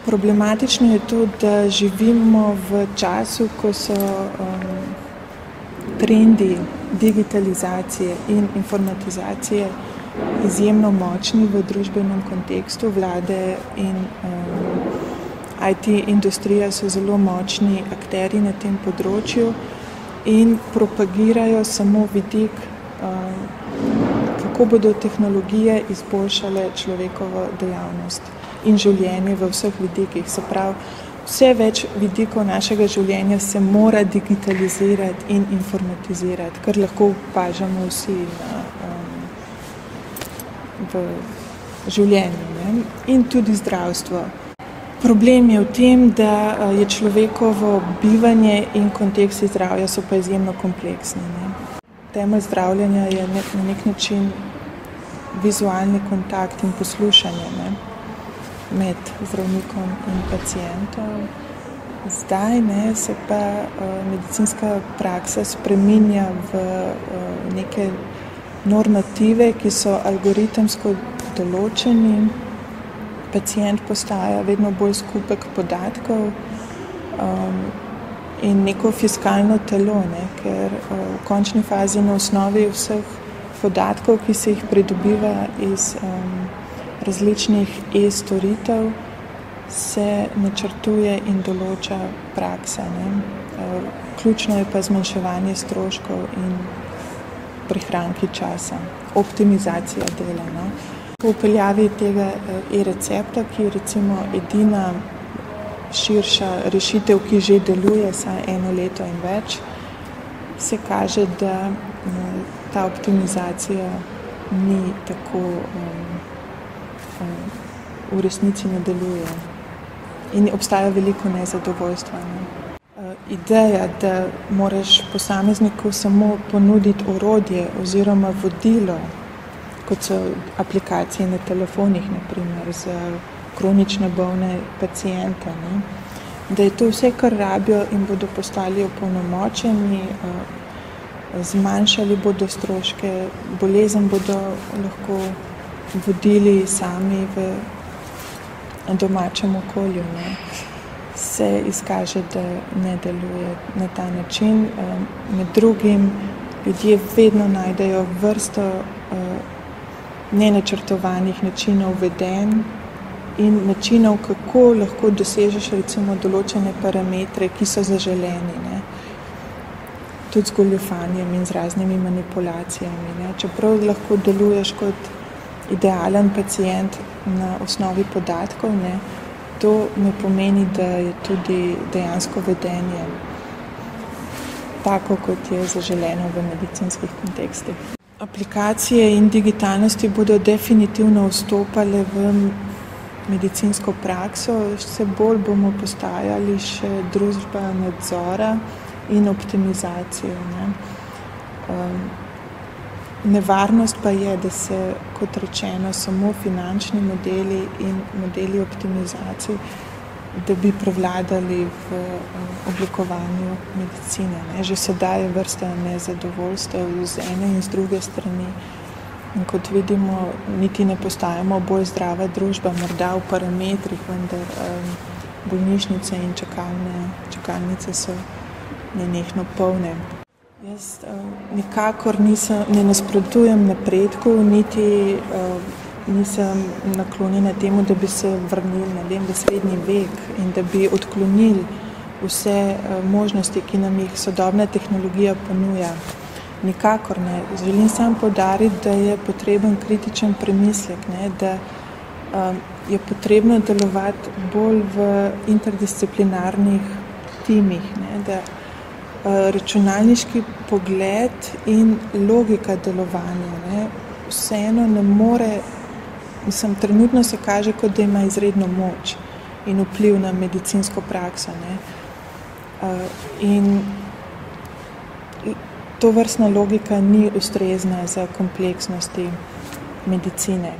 Problematično je to, da živimo v času, ko so trendi digitalizacije in informatizacije izjemno močni v družbenem kontekstu. Vlade in IT industrija so zelo močni akterji na tem področju in propagirajo samo vidik, kako bodo tehnologije izboljšale človekovo dejavnost in življenje v vseh vidikih. Se pravi, vse več vidikov našega življenja se mora digitalizirati in informatizirati, kar lahko opažamo vsi v življenju, ne? In tudi zdravstvo. Problem je v tem, da je človekovo bivanje in konteksti zdravja so pa izjemno kompleksni, ne? Temelj zdravljenja je na nek način vizualni kontakt in poslušanje, ne? Med zdravnikom in pacientom. Zdaj se pa medicinska praksa spreminja v neke normative, ki so algoritemsko določeni. Pacient postaja vedno bolj skupek podatkov in neko fiskalno telo, ne? Ker v končni fazi na osnovi vseh podatkov, ki se jih pridobiva iz različnih e-storitev, se načrtuje in določa praksa, ne? Ključno je pa zmanjševanje stroškov in prihranki časa, optimizacija dela, no? Po vpeljavi tega e-recepta, ki je recimo edina širša rešitev, ki že deluje vsaj 1 leto in več, se kaže, da ta optimizacija ni tako v resnici ne deluje in obstaja veliko nezadovoljstva, ne? Ideja, da moraš posamezniku samo ponuditi orodje oziroma vodilo, kot so aplikacije na telefonih, na primer, za kronično bolne paciente, ne? Da je to vse, kar rabijo in bodo postali opolnomočeni, zmanjšali bodo stroške, bolezen bodo lahko vodili sami v domačem okolju, ne? Se izkaže, da ne deluje na ta način. Med drugim ljudje vedno najdejo vrsto nenačrtovanih načinov vedenj in načinov, kako lahko dosežeš recimo določene parametre, ki so zaželeni, ne? Tudi z goljufanjem in z raznimi manipulacijami, ne? Čeprav lahko deluješ kot idealen pacient na osnovi podatkov, ne? To ne pomeni, da je tudi dejansko vedenje tako, kot je zaželeno v medicinskih kontekstih. Aplikacije in digitalnosti bodo definitivno vstopale v medicinsko prakso, vse bolj bomo postajali še družba nadzora in optimizacije, ne? Nevarnost pa je, da se, kot rečeno, samo finančni modeli in modeli optimizacij, da bi prevladali v oblikovanju medicine, ne? Že sedaj je vrsta nezadovoljstev z ene in z druge strani. In kot vidimo, niti ne postajamo bolj zdrava družba, morda v parametrih, vendar bolnišnice in čakalnice so nenehno polne. Jaz nikakor ne nasprotujem napredku, niti nisem naklonjena temu, da bi se vrnili, ne vem, v srednji vek in da bi odklonili vse možnosti, ki nam jih sodobna tehnologija ponuja. Nikakor ne. Želim samo poudariti, da je potreben kritičen premislek, ne? Da je potrebno delovati bolj v interdisciplinarnih timih, ne? Da računalniški pogled in logika delovanja, ne? Vseeno ne more, trenutno se kaže, kot da ima izredno moč in vpliv na medicinsko prakso, ne? In tovrstna logika ni ustrezna za kompleksnosti medicine.